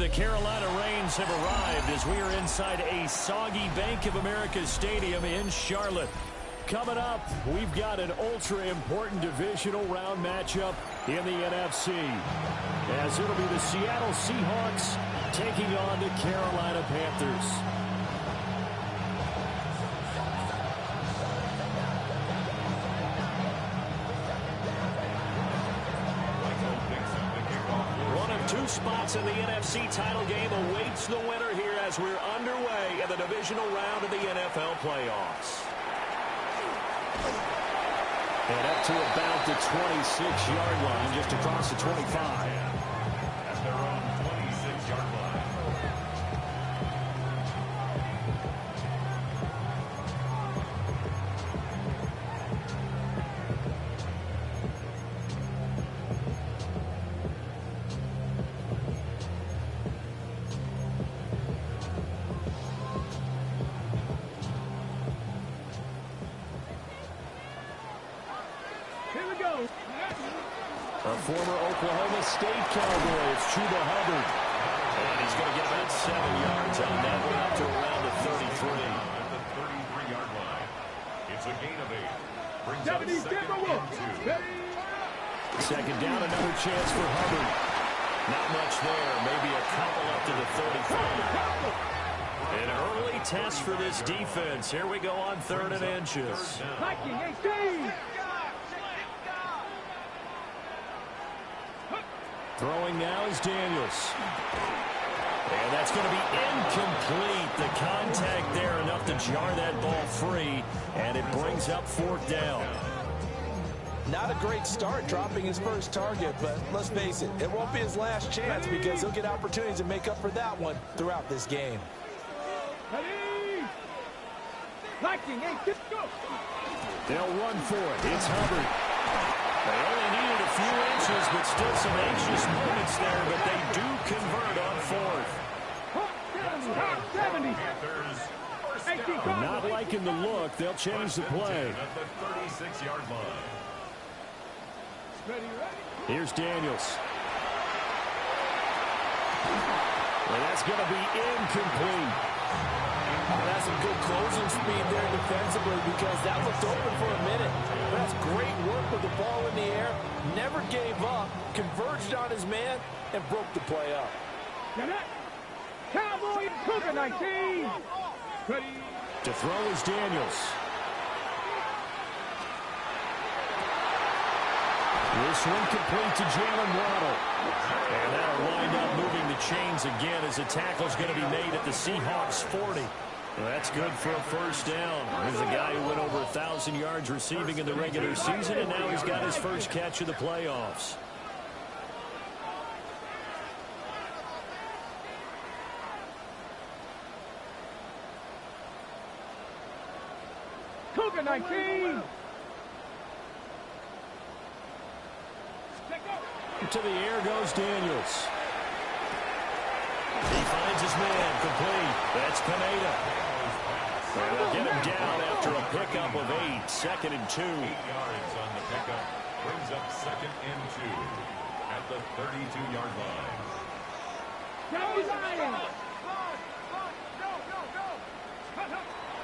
The Carolina Rains have arrived as we are inside a soggy Bank of America Stadium in Charlotte. Coming up, we've got an ultra-important divisional round matchup in the NFC, as it'll be the Seattle Seahawks taking on the Carolina Panthers. Two spots in the NFC title game awaits the winner here as we're underway in the divisional round of the NFL playoffs. And up to about the 26-yard line, just across the 25. At their own 26-yard line. A former Oklahoma State Cowboy, it's Chuba Hubbard. And he's going to get about 7 yards on that one up to around the 33. At the 33-yard line. It's a gain of 8. Brings up second and 2. Second down, another chance for Hubbard. Not much there. Maybe a couple up to the 35. An early test for this defense. Here we go on 3rd and inches. Throwing now is Daniels. And that's going to be incomplete. The contact there enough to jar that ball free. And it brings up 4th down. Not a great start dropping his first target, but let's face it, it won't be his last chance because he'll get opportunities to make up for that one throughout this game. They'll run for it. It's Hubbard. They only needed a few inches, but still some anxious moments there, but they do convert on 4th. Not liking the look. They'll change the play. At the 36-yard line. Here's Daniels. Well, that's going to be incomplete. That's some good closing speed there defensively because that looked open for a minute. That's great work with the ball in the air. Never gave up, converged on his man, and broke the play up. Cowboy Cougar 19. To throw is Daniels. This one complete to Jalen Waddle. And that'll wind up moving the chains again as the tackle's going to be made at the Seahawks 40. Well, that's good for a 1st down. There's a guy who went over 1,000 yards receiving in the regular season, and now he's got his first catch of the playoffs. Cougar 19. To the air goes Daniels. He finds his man complete. That's Pineda. And they'll get him down after a pickup of 8. 2nd and 2. 8 yards on the pickup. Brings up 2nd and 2 at the 32-yard line.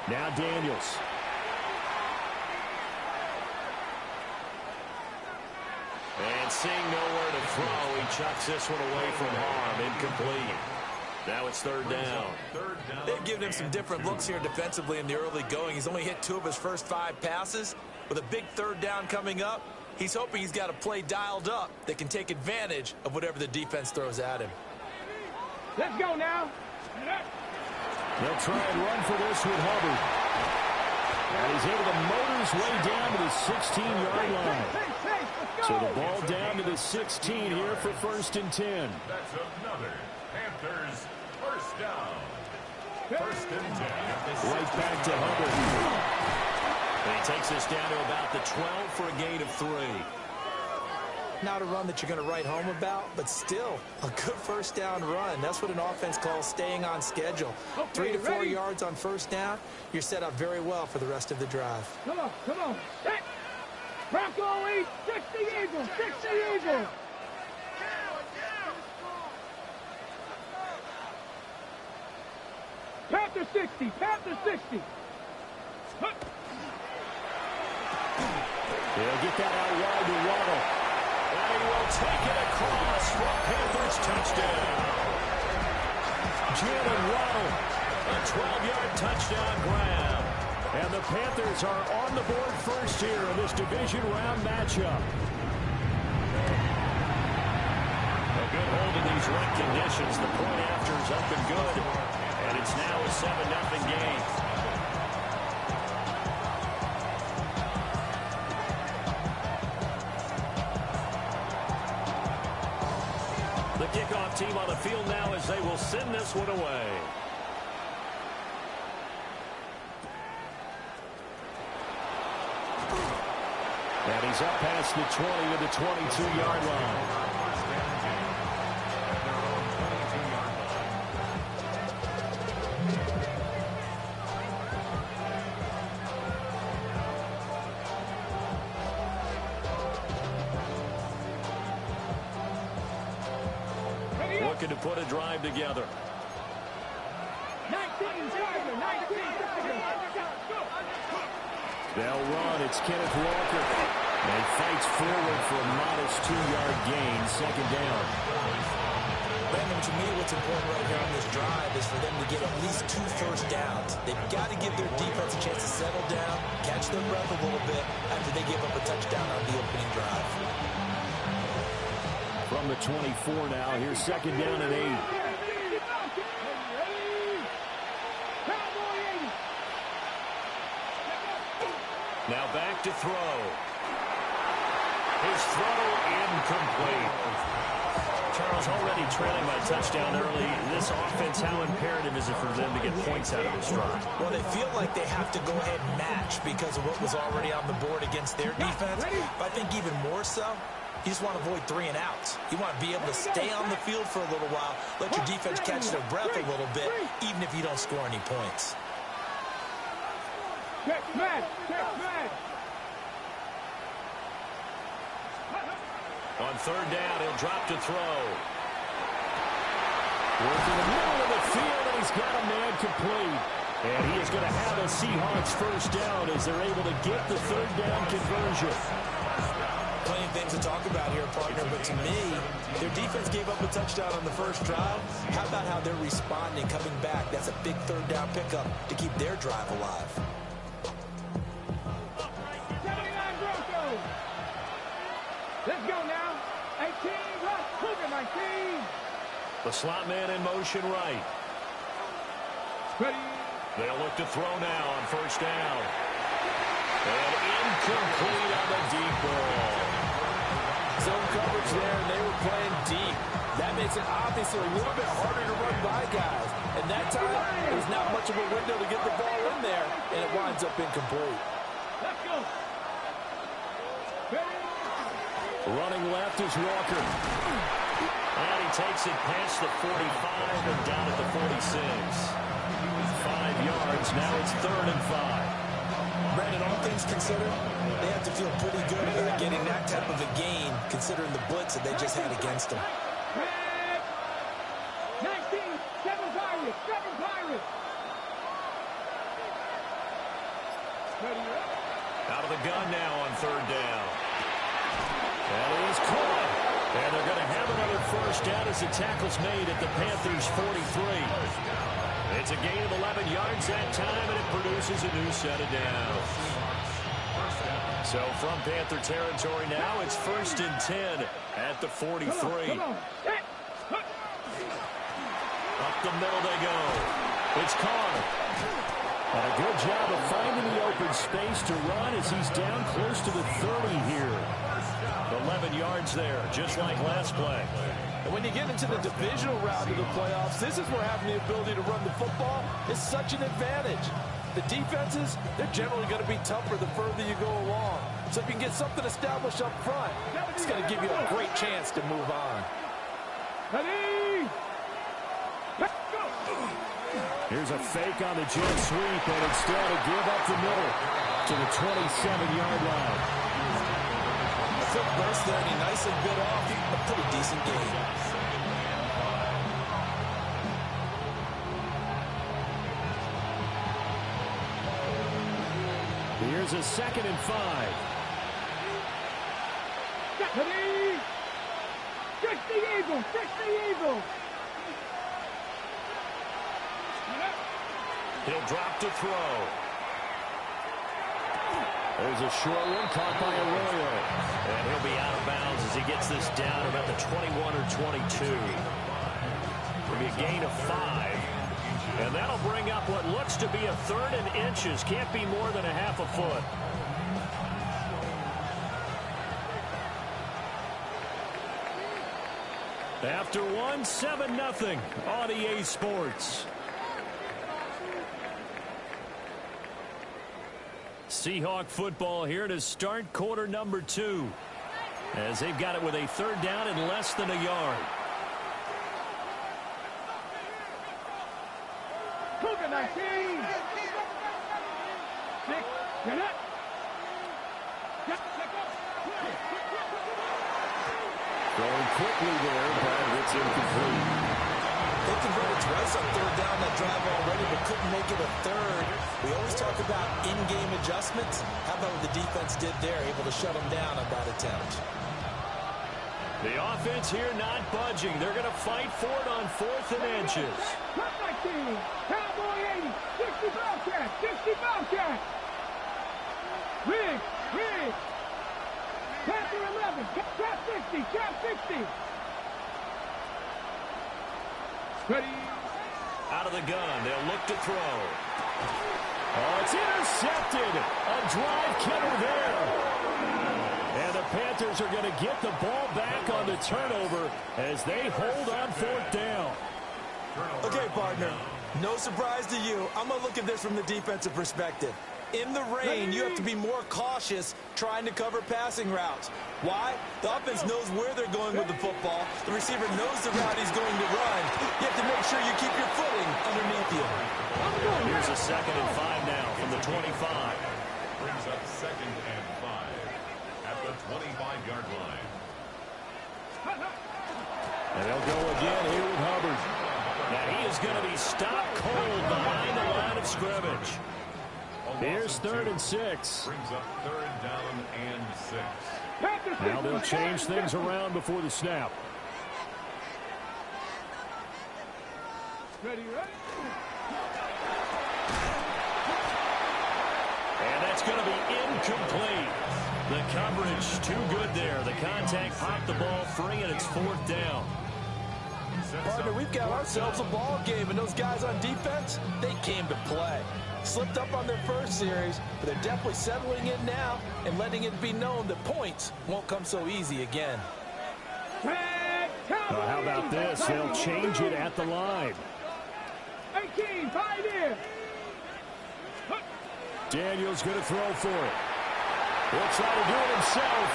Now Daniels. And seeing nowhere to throw, he chucks this one away from harm. Incomplete. Now it's 3rd down. They've given him some different looks here defensively in the early going. He's only hit 2 of his first 5 passes. With a big 3rd down coming up, he's hoping he's got a play dialed up that can take advantage of whatever the defense throws at him. Let's go now. They'll try and run for this with Hubbard. And he's able to motor his way down to the 16-yard line. So the ball down to the 16 here for 1st and 10. That's another Panthers 1st down. 1st and 10. Right back to Hubbard. And he takes this down to about the 12 for a gain of 3. Not a run that you're going to write home about, but still a good 1st down run. That's what an offense calls staying on schedule. 3 to 4 yards on 1st down. You're set up very well for the rest of the drive. Come on. Set. Bronco 8, 60 Eagles, 60 Eagles. Panther 60. Panther 60. He'll get that out wide to Waddle. And he will take it across for Panthers touchdown. Jalen Waddle, a 12-yard touchdown grab. And the Panthers are on the board first here in this division round matchup. A good hold in these wet conditions. The point after is up and good. And it's now a 7-0 game. The kickoff team on the field now as they will send this one away. And he's up past the 20 to the 22-yard line. Looking to put a drive together. 19 Tiger, 19 Tiger. They'll run. It's Kenneth Walker. And he fights forward for a modest 2-yard gain. Second down. Brandon, to me, what's important right here on this drive is for them to get at least 2 first downs. They've got to give their defense a chance to settle down, catch their breath a little bit after they give up a touchdown on the opening drive. From the 24 now, here's second down and 8. Now back to throw. His throw incomplete. Charles, already trailing by touchdown early. This offense, how imperative is it for them to get points out of this drive? Well, they feel like they have to go ahead and match because of what was already on the board against their defense. But I think even more so, you just want to avoid 3 and outs. You want to be able to stay on the field for a little while, let your defense catch their breath a little bit, even if you don't score any points. Check smash! Check smash! On third down, he'll drop to throw. Working the middle of the field, and he's got a man complete. And he is going to have a Seahawks first down as they're able to get the third down conversion. Plenty of things to talk about here, partner, but to me, their defense gave up a touchdown on the first drive. How about how they're responding, coming back? That's a big third down pickup to keep their drive alive. Let's go now. 18, rush, Cougar 19. The slot man in motion right. Ready. They'll look to throw now on first down. And incomplete on the deep ball. Zone coverage there, and they were playing deep. That makes it obviously a little bit harder to run by guys. And that time, there's not much of a window to get the ball in there, and it winds up incomplete. Let's go. Ready. Running left is Walker. And he takes it past the 45 and down at the 46. 5 yards. Now it's 3rd and 5. Brandon, all things considered, they have to feel pretty good about getting that type of a gain, considering the blitz that they just had against them. 19, 7 Pirates, 7 Pirates. Ready. Out of the gun now on third down. And he's caught. And they're going to have another first down as the tackle's made at the Panthers' 43. It's a gain of 11 yards that time, and it produces a new set of downs. So from Panther territory now, it's 1st and 10 at the 43. Come on. Up the middle they go. It's Carr. And a good job of finding the open space to run as he's down close to the 30 here. 11 yards there, just like last play. And when you get into the divisional round of the playoffs, this is where having the ability to run the football is such an advantage. The defenses, they're generally going to be tougher the further you go along. So if you can get something established up front, it's going to give you a great chance to move on. Ready. Let's go. Here's a fake on the jet sweep, and instead a give up the middle to the 27-yard line. A quick burst there, and he nicely bit off a pretty decent gain. Here's a 2nd and 5. Ready? Fix the eagle! Fix the eagle! He'll drop to throw. There's a short one caught by Arroyo. And he'll be out of bounds as he gets this down about the 21 or 22. It'll be a gain of 5. And that'll bring up what looks to be a 3rd and inches. Can't be more than a half a foot. After one, 7-0 on EA Sports. Seahawk football here to start quarter number 2. As they've got it with a 3rd down and less than a yard. Cougar 19! 6, get up! Going quickly there, but it's incomplete. They converted twice on 3rd down that drive already, but couldn't make it a 3rd. We always talk about in-game adjustments. How about what the defense did there, able to shut them down on that attempt? The offense here not budging. They're going to fight for it on 4th and inches. Top 19! Cowboy 80! 60 Bobcat! 60 Bobcat! Rig! Rig! Panther 11! Trap 60! Trap 60! Ready? Out of the gun. They'll look to throw. Oh, it's intercepted. A drive killer there. And the Panthers are going to get the ball back on the turnover as they hold on 4th down. Okay, partner, no surprise to you. I'm going to look at this from the defensive perspective. In the rain, you have to be more cautious trying to cover passing routes. Why? The offense knows where they're going with the football. The receiver knows the route he's going to run. You have to make sure you keep your footing underneath you. Here's a 2nd and 5 now from the 25. Brings up 2nd and 5 at the 25-yard line. And they'll go again here with Hubbard. Now he is going to be stopped cold behind the line of scrimmage. Here's 3rd and 6. Brings up 3rd down and 6. Now they'll change things around before the snap. Ready, ready? And that's going to be incomplete. The coverage too good there. The contact popped the ball free, and it's 4th down. Partner, we've got ourselves a ball game, and those guys on defense, they came to play. Slipped up on their first series, but they're definitely settling in now and letting it be known that points won't come so easy again. How about this? They'll change it at the line. 18, Pioneer. Daniel's going to throw for it. He'll try to do it himself.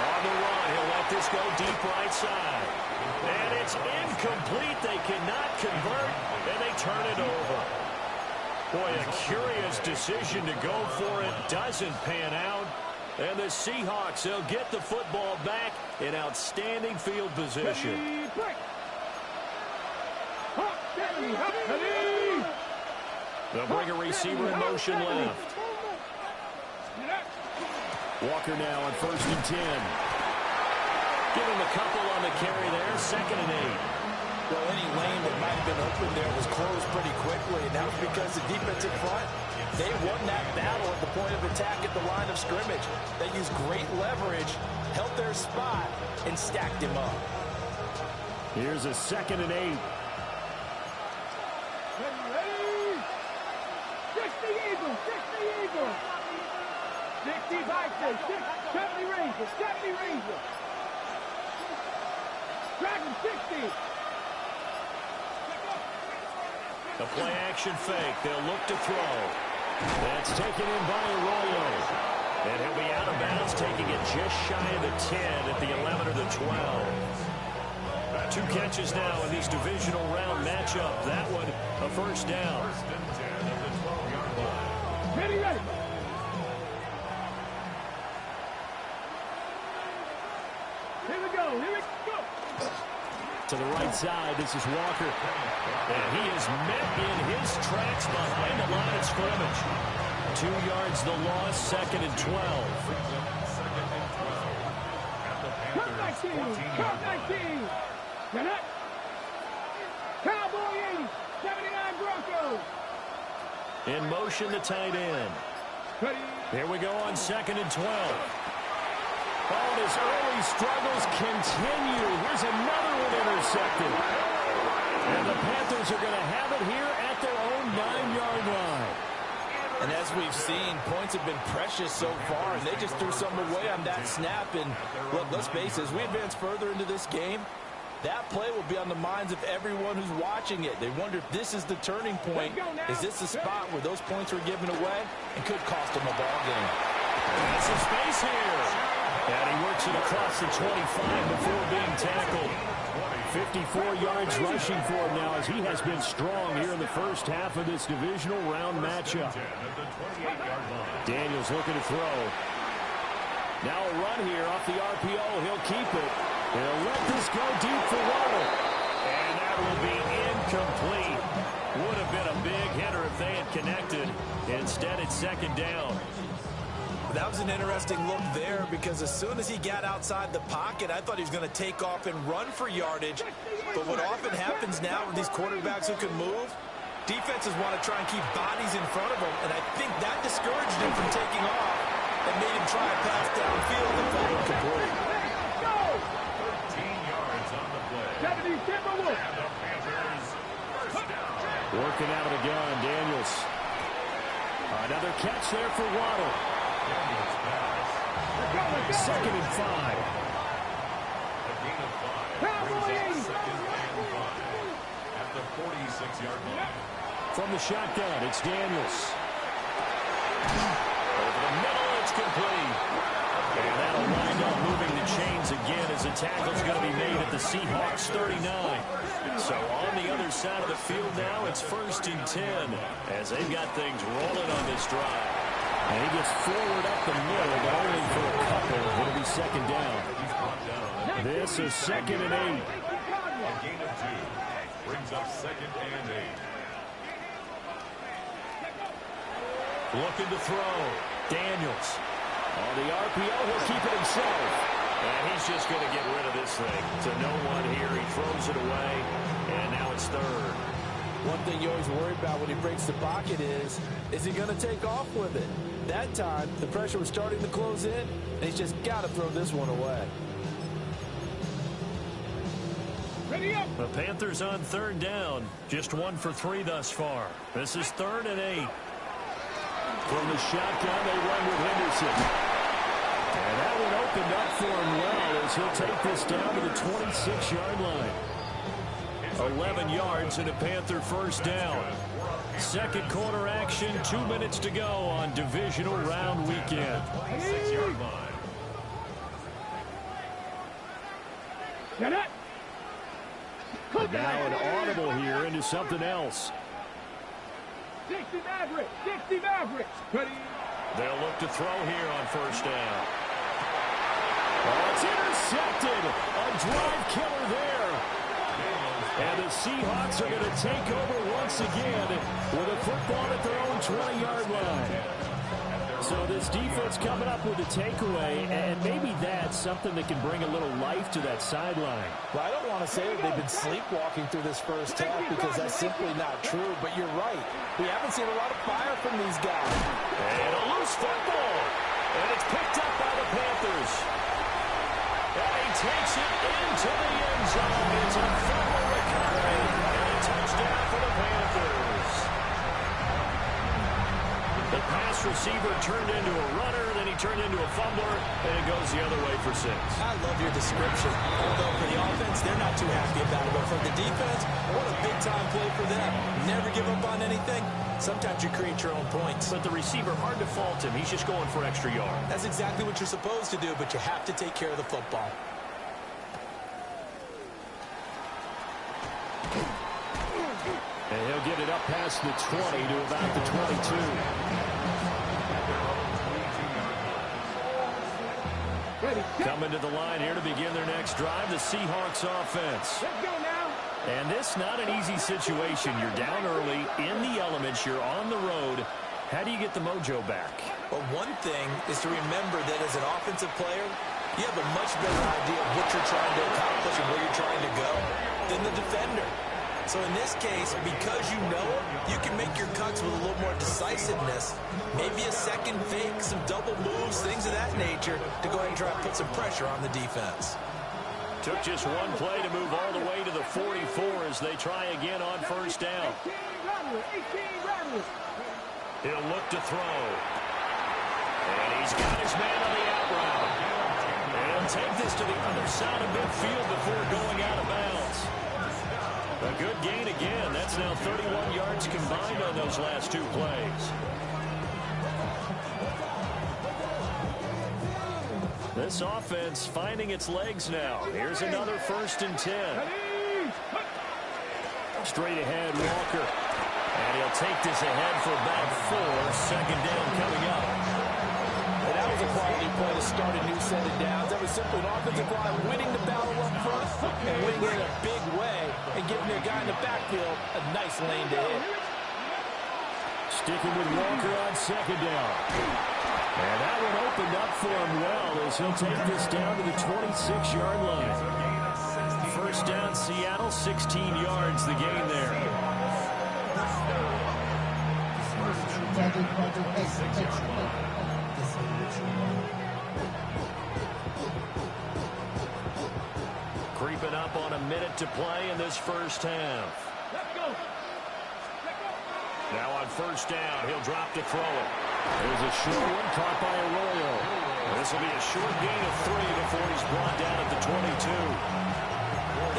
On the run, he'll let this go deep right side. And it's incomplete. They cannot convert, and they turn it over. Boy, a curious decision to go for it. Doesn't pan out. And the Seahawks, they'll get the football back in outstanding field position. They'll bring a receiver in motion left. Walker now on 1st and 10. Give him a couple on the carry there. 2nd and 8. Well, any lane that might have been open there was closed pretty quickly, and that was because the defensive front, they won that battle at the point of attack at the line of scrimmage. They used great leverage, held their spot, and stacked him up. Here's a 2nd and 8. Ready? 60 Eagles, 60 Eagles. 60 Vikings, 70 Rangers, 70 Rangers. Dragon 60. The play action fake. They'll look to throw. That's taken in by Arroyo. And he'll be out of bounds, taking it just shy of the 10 at the 11 or the 12. 2 catches now in these divisional round matchup. That one, a 1st down. 1st and 10 at the 12-yard line. Ready, ready. Here we go, here we go. To the right side, this is Walker. And he is met in his tracks behind the line of scrimmage. 2 yards the loss, 2nd and 12. Cut 19. Cut 19. Get it. Cowboy 80. 79 Broncos. In motion, the tight end. Here we go on 2nd and 12. Oh, his early struggles continue. Here's another one intercepted. And the Panthers are going to have it here at their own 9-yard line. And as we've seen, points have been precious so far, and they just threw some away on that snap. And look, let's face it, as we advance further into this game, that play will be on the minds of everyone who's watching it. They wonder if this is the turning point. Is this the spot where those points were given away and could cost them a ball game? That's some space here. And he works it across the 25 before being tackled. 54 yards rushing for him now as he has been strong here in the first half of this divisional round matchup. Daniels looking to throw. Now a run here off the RPO. He'll keep it. He'll let this go deep for Waddle. And that will be incomplete. Would have been a big hitter if they had connected. Instead, it's 2nd down. That was an interesting look there because as soon as he got outside the pocket, I thought he was going to take off and run for yardage. But what often happens now with these quarterbacks who can move, defenses want to try and keep bodies in front of them, and I think that discouraged him from taking off and made him try a pass downfield and fall incomplete. 13 yards on the play. And the Panthers first down. Working out of the gun, Daniels. Another catch there for Waddle. 2nd and 5. A gain of 5 brings up 2nd and 5 at the 46-yard line. From the shotgun, it's Daniels. Over the middle, it's complete. And that'll wind up moving the chains again as the tackle's going to be made at the Seahawks 39. So on the other side of the field now, it's 1st and 10 as they've got things rolling on this drive. And he gets forward up the middle, but only for a couple. It'll be 2nd down. This is 2nd and 8. A gain of 2 brings up 2nd and 8. Looking to throw. Daniels. On the RPO, he'll keep it himself. And he's just going to get rid of this thing to no one here. He throws it away, and now it's 3rd. One thing you always worry about when he breaks the pocket is he going to take off with it? That time, the pressure was starting to close in, and he's just got to throw this one away. Ready up. The Panthers on 3rd down. Just 1 for 3 thus far. This is 3rd and 8. From the shotgun, they run with Henderson. And that one opened up for him well as he'll take this down to the 26-yard line. 11 yards and a Panther first down. 2nd quarter action, 2 minutes to go on divisional round weekend. 26-yard line. Get it. Now an audible here into something else. 60 Mavericks. 60 Mavericks. Ready. They'll look to throw here on 1st down. Oh, it's intercepted. A drive killer there. And the Seahawks are going to take over once again with a football at their own 20-yard line. So this defense coming up with a takeaway, and maybe that's something that can bring a little life to that sideline. Well, I don't want to say that they've been sleepwalking through this first half because that's simply not true, but you're right. We haven't seen a lot of fire from these guys. And a loose football. And it's picked up by the Panthers. And he takes it into the end zone. It's a fumble recovery. And a touchdown for the Panthers. The pass receiver turned into a runner, then he turned into a fumbler, and it goes the other way for 6. I love your description. Although for the offense, they're not too happy about it. But for the defense, what a big-time play for them. Never give up on anything. Sometimes you create your own points. But the receiver, hard to fault him. He's just going for extra yards. That's exactly what you're supposed to do, but you have to take care of the football. And he'll get it up past the 20 to about the 22. Coming to the line here to begin their next drive, the Seahawks offense. Let's go now. And this not an easy situation. You're down early in the elements. You're on the road. How do you get the mojo back? Well, one thing is to remember that as an offensive player, you have a much better idea of what you're trying to accomplish and where you're trying to go than the defender. So in this case, because you know it, you can make your cuts with a little more decisiveness. Maybe a second fake, some double moves, things of that nature to go ahead and try to put some pressure on the defense. Took just one play to move all the way to the 44 as they try again on first down. He'll look to throw. And he's got his man on the out route. And he'll take this to the other side of midfield before going out of bounds. A good gain again. That's now 31 yards combined on those last two plays. This offense finding its legs now. Here's another 1st and 10. Straight ahead, Walker. And he'll take this ahead for about 4. 2nd down coming up. And that was a quality play to start a new set of downs. That was simply an offensive line winning the battle up front and winning it in a big way and giving their guy in the backfield a nice lane to hit. Sticking with Walker on 2nd down. And that one opened up for him well as he'll take this down to the 26-yard line. 1st down, Seattle, 16 yards the gain there. Creeping up on a minute to play in this first half. Let's go. Now on 1st down, he'll drop to throw it. There's a short one caught by Arroyo. This will be a short gain of 3 before he's brought down at the 22.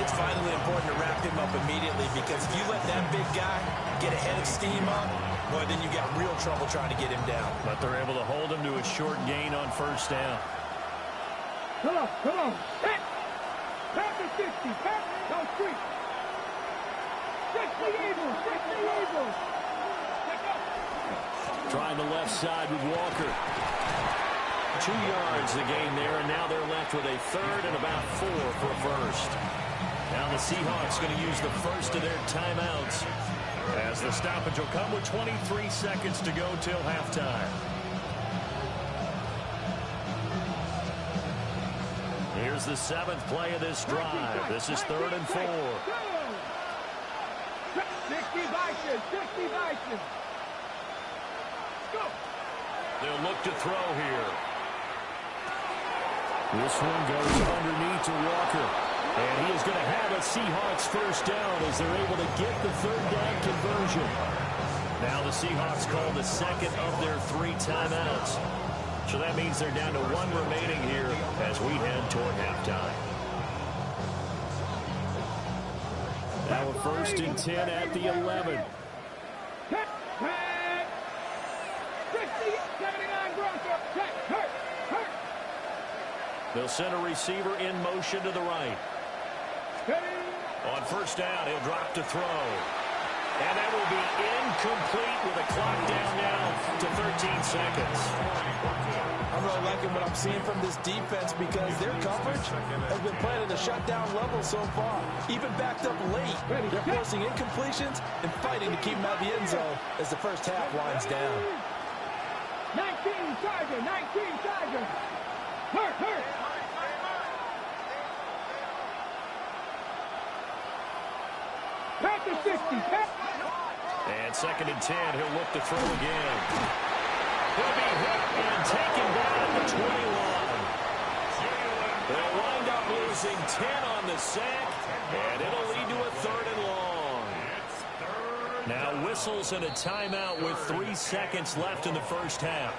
It's vitally important to wrap him up immediately because if you let that big guy get ahead of steam up, boy, then you got real trouble trying to get him down. But they're able to hold him to a short gain on 1st down. Come on, come on. Hit. Pass the 60. Pass. Don't sweep. 60 Eagles. 60 Eagles. Trying the left side with Walker. 2 yards the gain there, and now they're left with a 3rd and about 4 for a 1st. Now the Seahawks going to use the first of their timeouts as the stoppage will come with 23 seconds to go till halftime. Here's the 7th play of this drive. This is 3rd and 4. 60 Vikings. 60 Vikings. Go. They'll look to throw here. This one goes underneath to Walker. And he is going to have a Seahawks 1st down as they're able to get the 3rd down conversion. Now the Seahawks call the 2nd of their 3 timeouts. So that means they're down to 1 remaining here as we head toward halftime. Now a 1st and 10 at the 11. 79 Bronco. Hurt. They'll send a receiver in motion to the right. On 1st down, he'll drop to throw. And that will be incomplete with a clock down now to 13 seconds. I'm really liking what I'm seeing from this defense because their coverage has been playing at a shutdown level so far. Even backed up late, they're forcing incompletions and fighting to keep them out of the end zone as the first half winds down. 19 Charger. Hurt. Pass the 60. And 2nd and 10, he'll look to throw again. He'll be hit and taken down at the 21. They'll wind up losing 10 on the sack, and it'll lead to a 3rd and long. Now whistles and a timeout with 3 seconds left in the first half.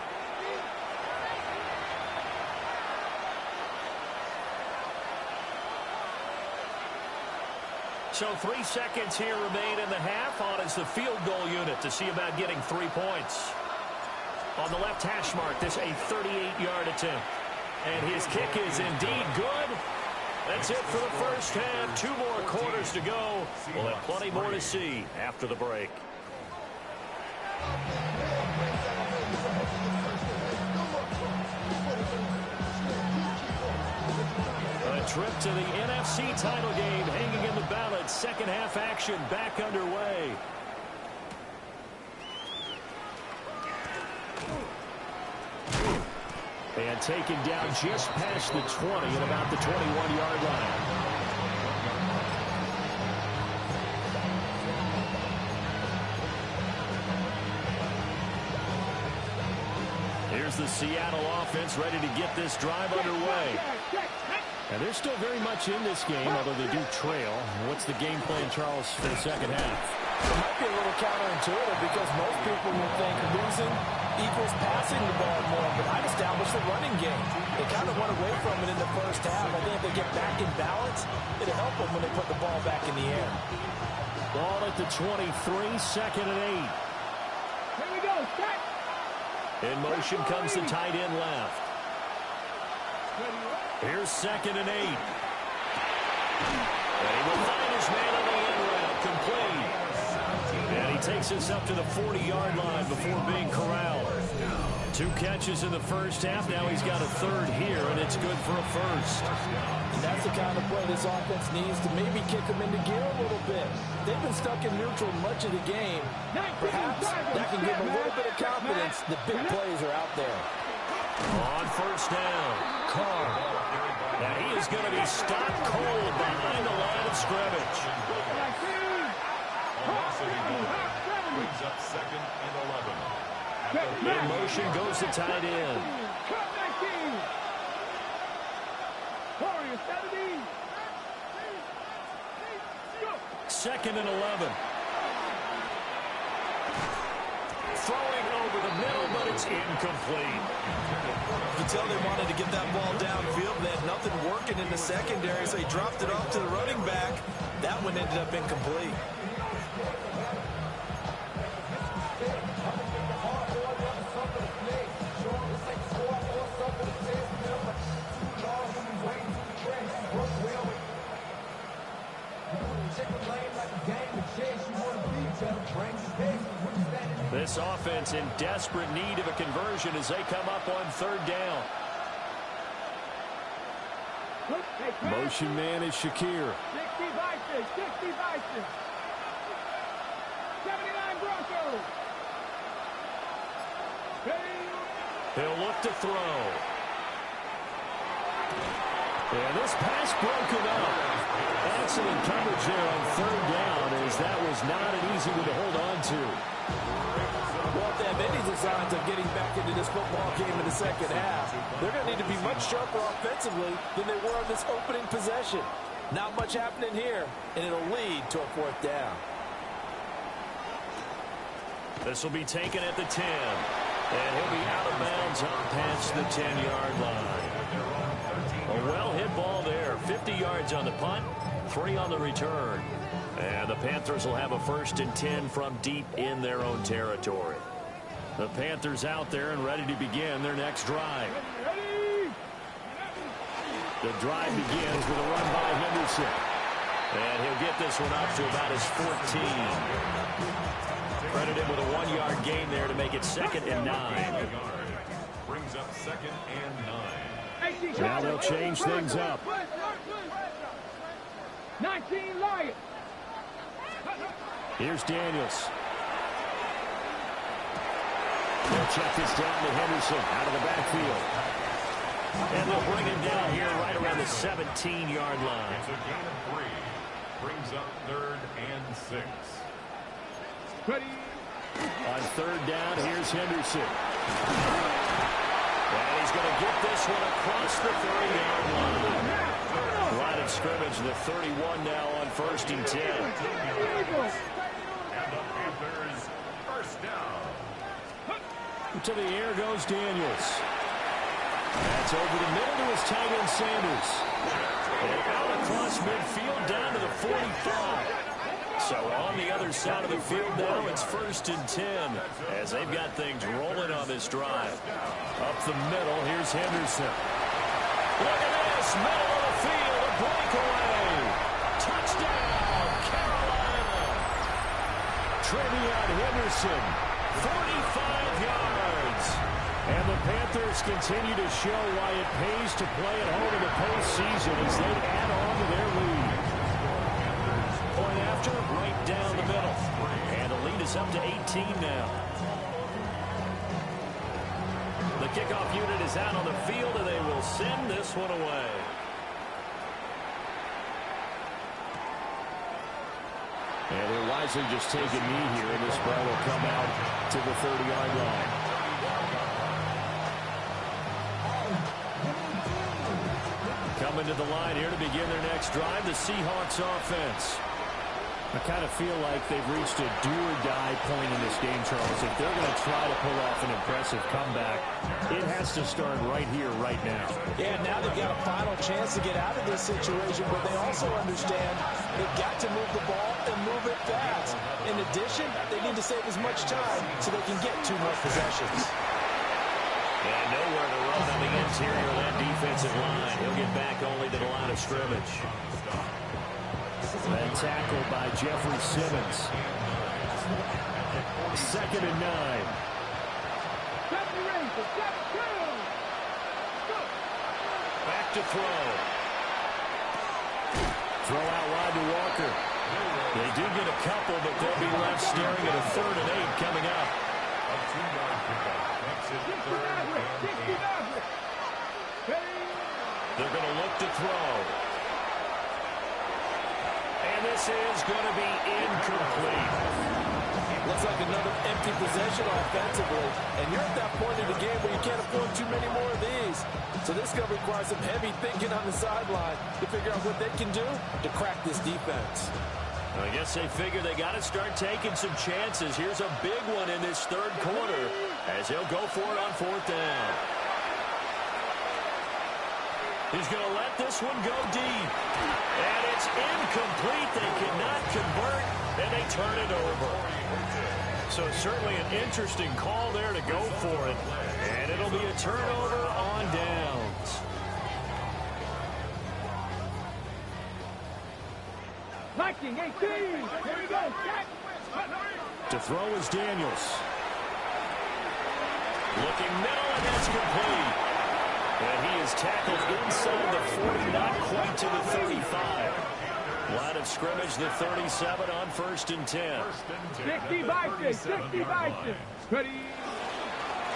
So 3 seconds here remain in the half. On is the field goal unit to see about getting 3 points. On the left hash mark, this a 38-yard attempt. And his kick is indeed good. That's it for the first half. 2 more quarters to go. We'll have plenty more to see after the break. A trip to the NFC title game hanging in the balance. Second half action back underway. And taken down just past the 20 at about the 21-yard line. Here's the Seattle offense ready to get this drive underway. And they're still very much in this game, although they do trail. What's the game plan, Charles, for the second half? It might be a little counterintuitive because most people would think losing equals passing the ball more, but I'd establish the running game. They kind of went away from it in the first half. I think if they get back in balance, it'll help them when they put the ball back in the air. Ball at the 23, 2nd and 8. Here we go, set. In motion comes the tight end left. Here's 2nd and 8. And he will find his man on the end route, complete. And he takes us up to the 40-yard line before being corralled. 2 catches in the first half. Now he's got a 3rd here, and it's good for a 1st. And that's the kind of play this offense needs to maybe kick them into gear a little bit. They've been stuck in neutral much of the game. Perhaps that can give them a little bit of confidence that big plays are out there. On 1st down, Carr. Now he is going to be stopped cold behind the line of scrimmage. Brings up 2nd and 11. In motion goes the tight end. 2nd and 11. Throwing over the middle, but it's incomplete. You can tell they wanted to get that ball downfield. They had nothing working in the secondary, so he dropped it off to the running back. That one ended up incomplete. This offense in desperate need of a conversion as they come up on 3rd down. Motion man is Shakir. 60 Vices, 60 Vices. 79 Broncos. He'll look to throw. And this pass broken up. Excellent coverage there on 3rd down, as that was not an easy one to hold on to. Well, if they have any designs of getting back into this football game in the second half, they're going to need to be much sharper offensively than they were on this opening possession. Not much happening here, and it'll lead to a 4th down. This will be taken at the 10. And he'll be out of bounds up past the 10-yard line. A well-hit ball there. 50 yards on the punt, 3 on the return. And the Panthers will have a 1st and 10 from deep in their own territory. The Panthers out there and ready to begin their next drive. The drive begins with a run by Henderson. And he'll get this one up to about his 14. Credited with a 1-yard gain there to make it 2nd and 9. Brings up 2nd and 9. Now they'll change things up. 19 Lions. Here's Daniels. They'll check this down to Henderson out of the backfield. And they'll bring him down here right around the 17-yard line. It's a gain of 3. Brings up 3rd and 6. Ready. On 3rd down, here's Henderson. And he's going to get this one across the 30-yard line. Line of scrimmage, the 31 now on 1st and 10. And the Panthers 1st down. To the air goes Daniels. That's over the middle to his tight end Sanders. And out across midfield down to the 45. So on the other side of the field now, it's 1st and 10 as they've got things rolling on this drive. Up the middle, here's Henderson. Look at this, middle of the field, a breakaway. Touchdown, Carolina. Trevion Henderson, 45 yards. And the Panthers continue to show why it pays to play at home in the postseason as they add on to their lead. Point after, right down the middle. And the lead is up to 18 now. The kickoff unit is out on the field, and they will send this one away. And they're wisely just taking knee here, and this ball will come out to the 30-yard line. Coming to the line here to begin their next drive, the Seahawks offense. I kind of feel like they've reached a do-or-die point in this game, Charles. If they're going to try to pull off an impressive comeback, it has to start right here, right now. Yeah, now they've got a final chance to get out of this situation, but they also understand they've got to move the ball and move it fast. In addition, they need to save as much time so they can get 2 more possessions. And nowhere to run on the interior of that defensive line. He'll get back only to the line of scrimmage. That tackle by Jeffrey Simmons. 2nd and 9. Back to throw. Throw out wide to Walker. They do get a couple, but they'll be left staring at a 3rd and 8 coming up. A 2-yard pickup makes it 3rd and 8. They're going to look to throw. And this is going to be incomplete. Looks like another empty possession offensively. And you're at that point in the game where you can't afford too many more of these. So this is going to require some heavy thinking on the sideline to figure out what they can do to crack this defense. I guess they figure they got to start taking some chances. Here's a big one in this 3rd quarter as he'll go for it on 4th down. He's going to let this one go deep. And it's incomplete. They cannot convert, and they turn it over. So certainly an interesting call there to go for it. And it'll be a turnover on downs. Viking 18. Here we go. To throw is Daniels. Looking middle, and that's complete. And he is tackled inside the 40, not quite to the 35. Line of scrimmage, the 37 on 1st and 10. 60 Bison. Ready.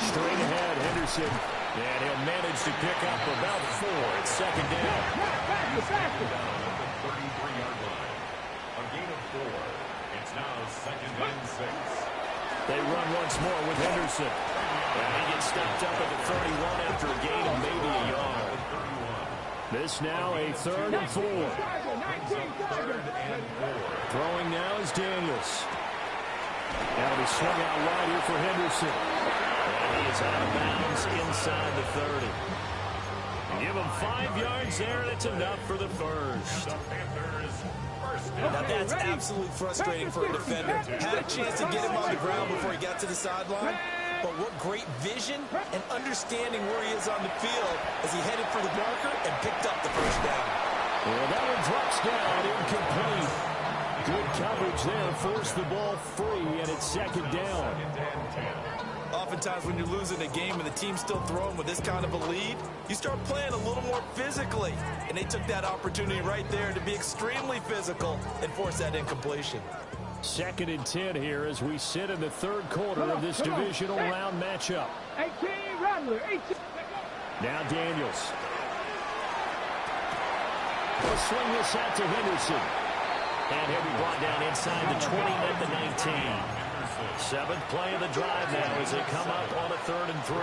Straight ahead, Henderson. And he'll manage to pick up about 4. It's 2nd down. Faster. 33-yard line. A gain of 4. It's now 2nd and 6. They run once more with Henderson. And he gets stopped up at the 31 after a gain of maybe a yard. This now a 3rd and 4. Throwing now is Daniels. That'll be swung out wide here for Henderson. And he is out of bounds inside the 30. Give him 5 yards there, and it's enough for the first. Now that's absolutely frustrating for a defender. Had a chance to get him on the ground before he got to the sideline. But what great vision and understanding where he is on the field as he headed for the marker and picked up the 1st down. Well, that one drops down, incomplete. Good coverage there, forced the ball free, and it's 2nd down. Oftentimes when you're losing a game and the team's still throwing with this kind of a lead, you start playing a little more physically. And they took that opportunity right there to be extremely physical and force that incompletion. 2nd and 10 here as we sit in the 3rd quarter of this divisional round matchup. 18 Rattler. 18. Now Daniels. We'll swing this out to Henderson. And he'll be brought down inside the 20 at the 19. 7th play of the drive now as they come up on a 3rd and 3.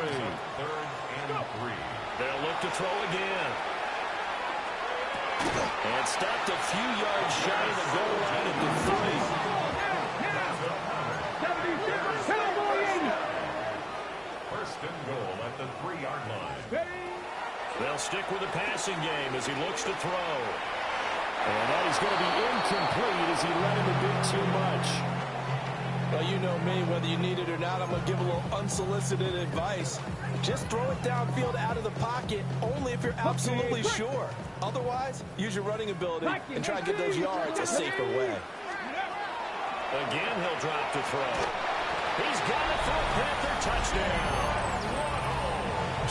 3rd and 3. They'll look to throw again. And stopped a few yards shy of the goal line at the 3. First and goal at the 3-yard line. They'll stick with the passing game as he looks to throw. And that is going to be incomplete as he let him a bit too much. Well, you know me, whether you need it or not, I'm going to give a little unsolicited advice. Just throw it downfield out of the pocket only if you're absolutely sure. Otherwise, use your running ability and try to get those yards a safer way. Again, he'll drop to throw. He's got it for a Panther touchdown.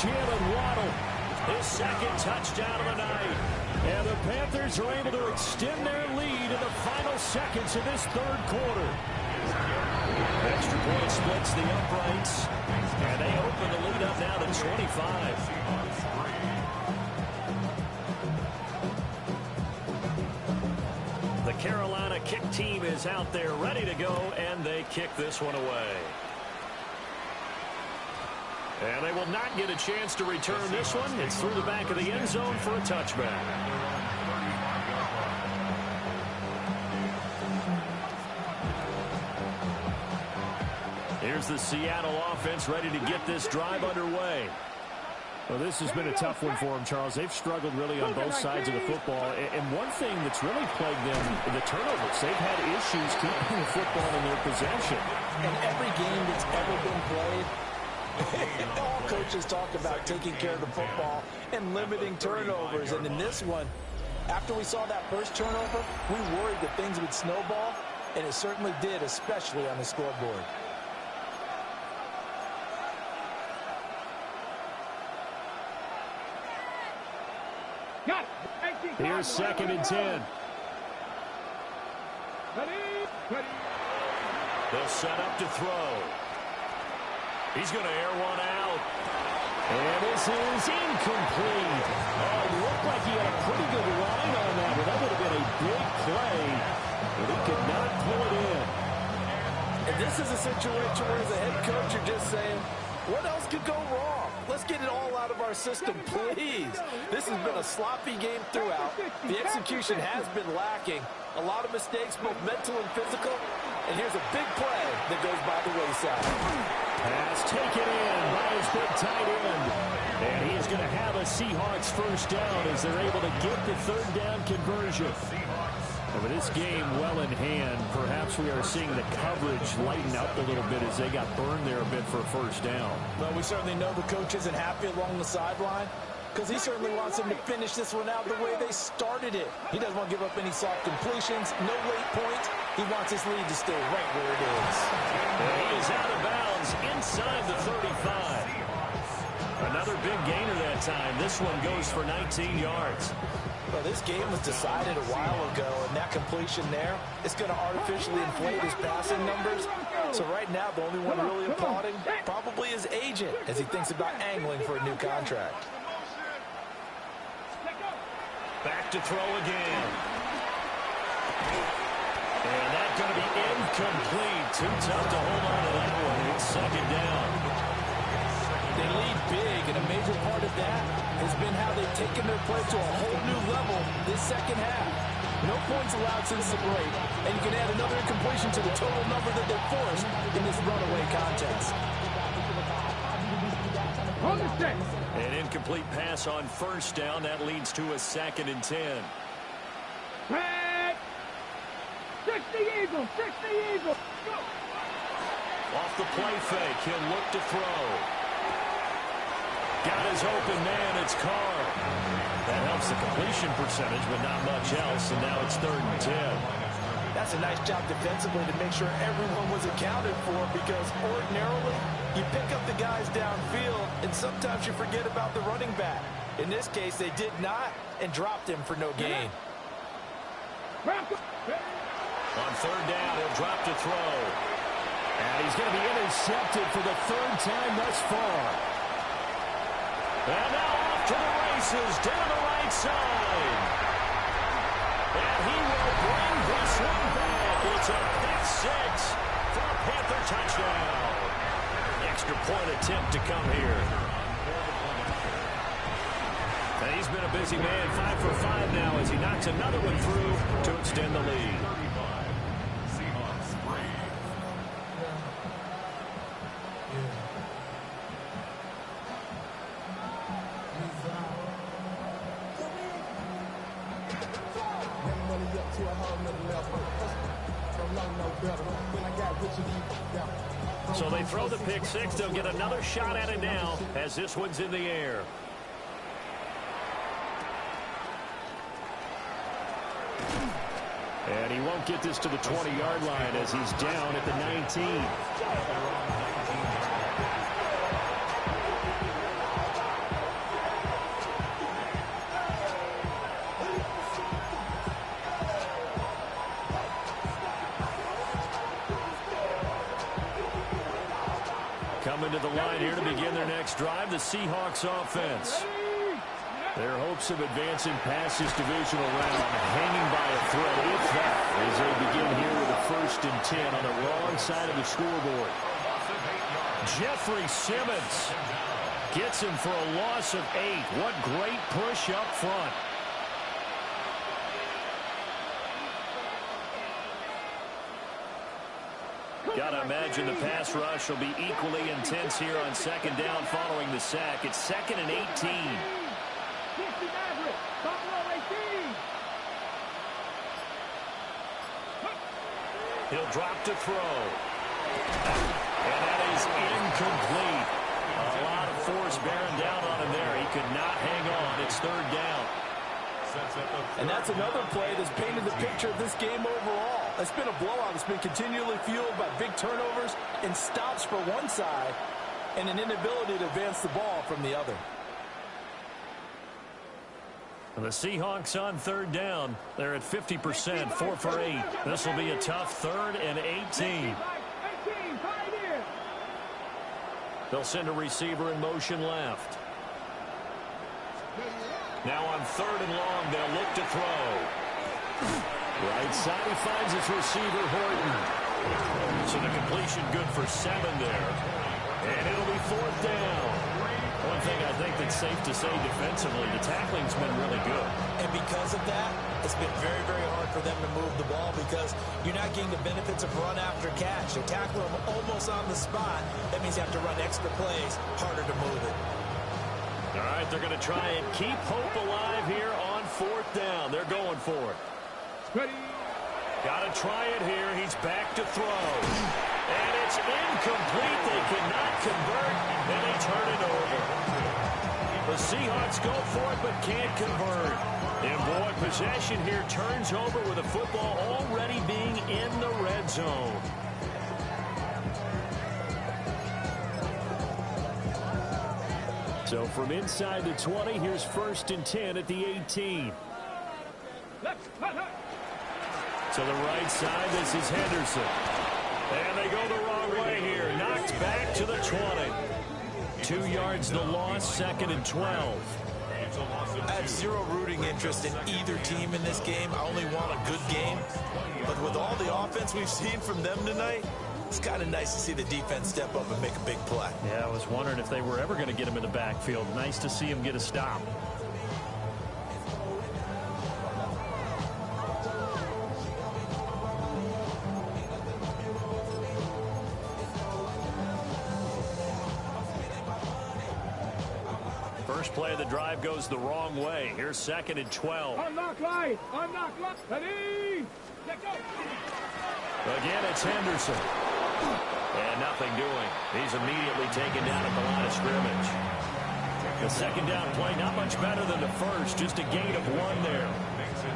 Jalen Waddle. His 2nd touchdown of the night. And the Panthers are able to extend their lead in the final seconds of this 3rd quarter. Extra point splits the uprights. And they open the lead up now to 25. The Carolina kick team is out there ready to go, and they kick this one away. And they will not get a chance to return this one. It's through the back of the end zone for a touchback. Here's the Seattle offense ready to get this drive underway. Well, this has been a tough one for them, Charles. They've struggled really on both sides of the football. And one thing that's really plagued them, the turnovers. They've had issues keeping the football in their possession. In every game that's ever been played, all coaches talk about taking care of the football and limiting turnovers. And in this one, after we saw that first turnover, we worried that things would snowball, and it certainly did, especially on the scoreboard. Here's 2nd and 10. They'll set up to throw. He's going to air one out. And this is incomplete. Oh, it looked like he had a pretty good line on that, but that would have been a big play. But he could not pull it in. And this is a situation where as a head coach, you're just saying, what else could go wrong? Let's get it all out of our system, please. This has been a sloppy game throughout. The execution has been lacking. A lot of mistakes, both mental and physical. And here's a big play that goes by the wayside. Pass taken in by his big tight end. And he is going to have a Seahawks first down as they're able to get the 3rd down conversion. With this game well in hand, perhaps we are seeing the coverage lighten up a little bit as they got burned there a bit for a first down. Well, we certainly know the coach isn't happy along the sideline because he certainly wants them to finish this one out the way they started it. He doesn't want to give up any soft completions, no late points. He wants his lead to stay right where it is. And he is out of bounds inside the 35. Another big gainer that time. This one goes for 19 yards. Well, this game was decided a while ago, and that completion there is going to artificially inflate his passing numbers. So right now, the only one really applauding probably his agent as he thinks about angling for a new contract. Back to throw again. And that's going to be incomplete. Too tough to hold on to that one. It's 2nd down. They lead big, and a major part of that has been how they've taken their play to a whole new level this second half. No points allowed since the break, and you can add another incompletion to the total number that they've forced in this runaway contest. An incomplete pass on first down. That leads to a 2nd and 10. 60 Eagles, 60 Eagles. Go. Off the play fake, he'll look to throw. Got his open man, it's Carr. That helps the completion percentage, but not much else, and now it's 3rd and 10. That's a nice job defensively to make sure everyone was accounted for, because ordinarily you pick up the guys downfield, and sometimes you forget about the running back. In this case, they did not and dropped him for no gain. On 3rd down, he'll drop to throw. And he's going to be intercepted for the 3rd time thus far. And now off to the races, down the right side. And he will bring this one back. It's a pick 6 for a Panther touchdown. Extra point attempt to come here. And he's been a busy man, 5 for 5 now as he knocks another one through to extend the lead. So they throw the pick 6. They'll get another shot at it now as this one's in the air. And he won't get this to the 20-yard line as he's down at the 19. Coming to the line here to begin their next drive, the Seahawks offense. Their hopes of advancing past this divisional round hanging by a thread, if that, as they begin here with a 1st and 10 on the wrong side of the scoreboard. Jeffrey Simmons gets him for a loss of 8. What great push up front. Gotta imagine the pass rush will be equally intense here on 2nd down following the sack. It's 2nd and 18. He'll drop to throw. And that is incomplete. A lot of force bearing down on him there. He could not hang on. It's 3rd down. And that's another play that's painted the picture of this game overall. It's been a blowout. It's been continually fueled by big turnovers and stops for one side and an inability to advance the ball from the other. The Seahawks on 3rd down. They're at 50%, 4 for 8. This will be a tough 3rd and 18. They'll send a receiver in motion left. Now on 3rd and long, they'll look to throw. Right side, he finds his receiver, Horton. So the completion good for 7 there. And it'll be 4th down. One thing I think that's safe to say defensively, the tackling's been really good. And because of that, it's been very, very hard for them to move the ball because you're not getting the benefits of run after catch. They tackle them almost on the spot. That means you have to run extra plays, harder to move it. All right, they're going to try and keep hope alive here on 4th down. They're going for it. Got to try it here. He's back to throw. And it's incomplete. They cannot convert, and they turn it over. The Seahawks go for it, but can't convert. And boy, possession here turns over with the football already being in the red zone. So from inside the 20, here's 1st and 10 at the 18. To the right side, this is Henderson. And they go the wrong way here. Knocked back to the 20. 2 yards the loss, 2nd and 12. I have zero rooting interest in either team in this game. I only want a good game. But with all the offense we've seen from them tonight, it's kind of nice to see the defense step up and make a big play. Yeah, I was wondering if they were ever going to get him in the backfield. Nice to see him get a stop. First play of the drive goes the wrong way. Here's 2nd and 12. Unlock line. Unlock line. Ready. Let go. Again, it's Henderson. And nothing doing. He's immediately taken down at the line of scrimmage. The 2nd down play, not much better than the first. Just a gain of 1 there.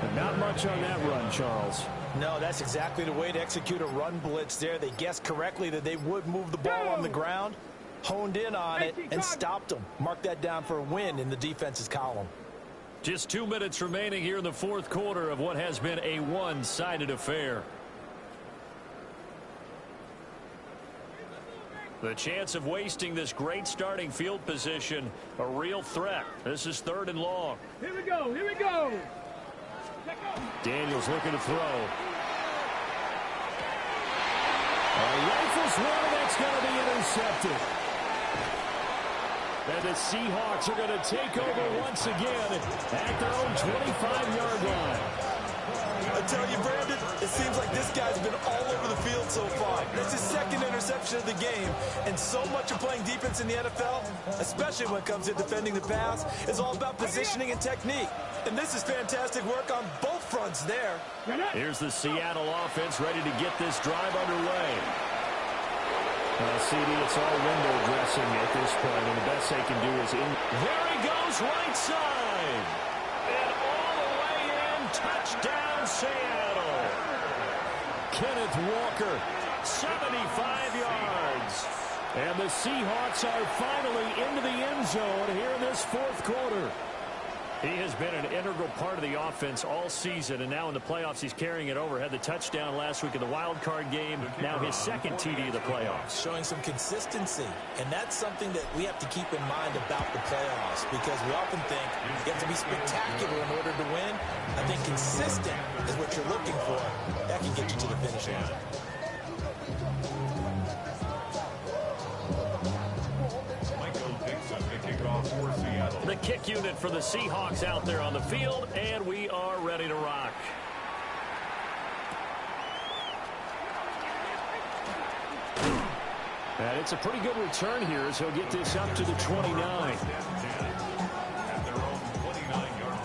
And not much on that run, Charles. No, that's exactly the way to execute a run blitz there. They guessed correctly that they would move the ball on the ground, honed in on it, and stopped them. Mark that down for a win in the defense's column. Just 2 minutes remaining here in the 4th quarter of what has been a one-sided affair. The chance of wasting this great starting field position, a real threat. This is 3rd and long. Here we go. Here we go. Daniels looking to throw. Rifles one, that's going to be intercepted. And the Seahawks are going to take over once again at their own 25-yard line. I tell you, Brandon, it seems like this guy's been all over the field so far. That's his 2nd interception of the game. And so much of playing defense in the NFL, especially when it comes to defending the pass, is all about positioning and technique. And this is fantastic work on both fronts there. Here's the Seattle offense ready to get this drive underway. CD, it's all window dressing at this point, and the best they can do is in. There he goes, right side. And all the way in, touchdown Seattle. Kenneth Walker, 75 yards. And the Seahawks are finally into the end zone here in this 4th quarter. He has been an integral part of the offense all season, and now in the playoffs he's carrying it over. Had the touchdown last week in the wild card game. Now his second TD of the playoffs. Showing some consistency, and that's something that we have to keep in mind about the playoffs, because we often think you have to be spectacular in order to win. I think consistent is what you're looking for. That can get you to the finish line. The kick unit for the Seahawks out there on the field, and we are ready to rock. And it's a pretty good return here as he'll get this up to the 29. At their own 29-yard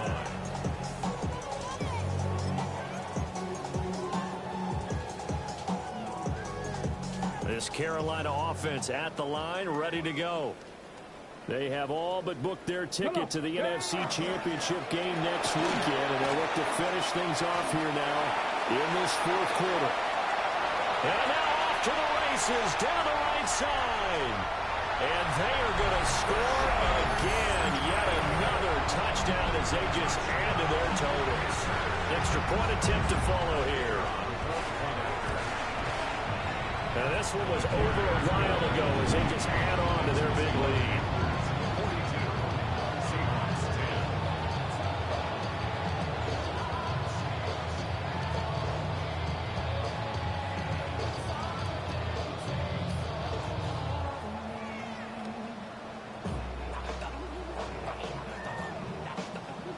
line. This Carolina offense at the line, ready to go. They have all but booked their ticket to the NFC Championship game next weekend, and they'll look to finish things off here now in this fourth quarter. And now off to the races down the right side. And they are going to score again. Yet another touchdown as they just add to their totals. Extra point attempt to follow here. Now this one was over a while ago as they just add on to their big lead.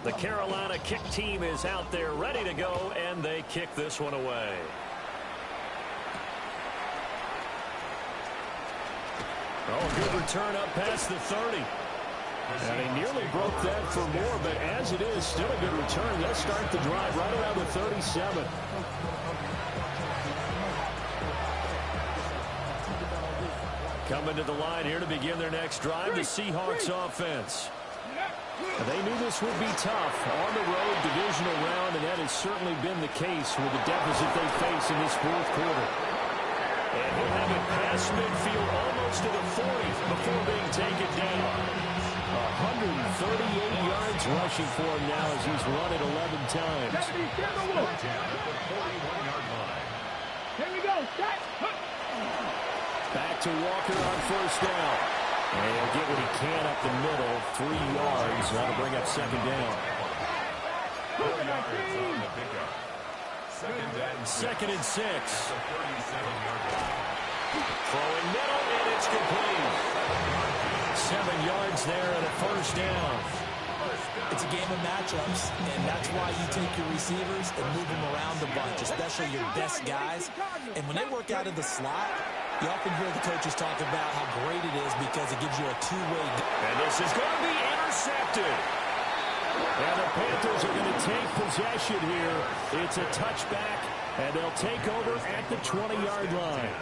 The Carolina kick team is out there ready to go, and they kick this one away. Oh, good return up past the 30. And he nearly broke that for more, but as it is, still a good return. They'll start the drive right around the 37. Coming to the line here to begin their next drive, the Seahawks offense. They knew this would be tough on the road, divisional round, and that has certainly been the case with the deficit they face in this fourth quarter. And he'll have it past midfield almost to the 40 before being taken down. 138 yards rushing for him now as he's run it 11 times. Here we go. Back to Walker on first down. And he'll get what he can up the middle, 3 yards. That'll bring up second down. 4 yards on the pickup. Second and 6. 37-yard line. Throwing middle, and it's complete. 7 yards there and a first down. It's a game of matchups, and that's why you take your receivers and move them around a bunch, especially your best guys. And when they work out of the slot, you often hear the coaches talk about how great it is because it gives you a two-way. And this is going to be intercepted. And the Panthers are going to take possession here. It's a touchback, and they'll take over at the 20-yard line.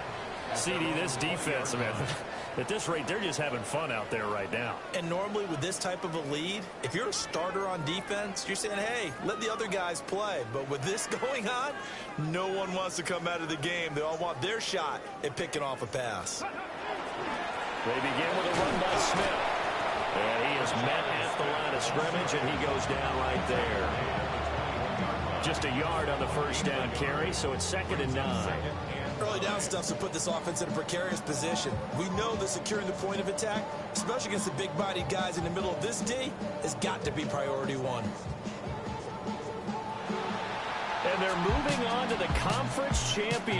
CD, this defense, man, at this rate, they're just having fun out there right now. And normally with this type of a lead, if you're a starter on defense, you're saying, hey, let the other guys play. But with this going on, no one wants to come out of the game. They all want their shot at picking off a pass. They begin with a run by Smith. And he is met at the line of scrimmage, and he goes down right there. Just a yard on the first down carry, so it's 2nd and 9. Early down stuff to put this offense in a precarious position. We know that securing the point of attack, especially against the big-bodied guys in the middle of this D, has got to be priority one. And they're moving on to the conference championship.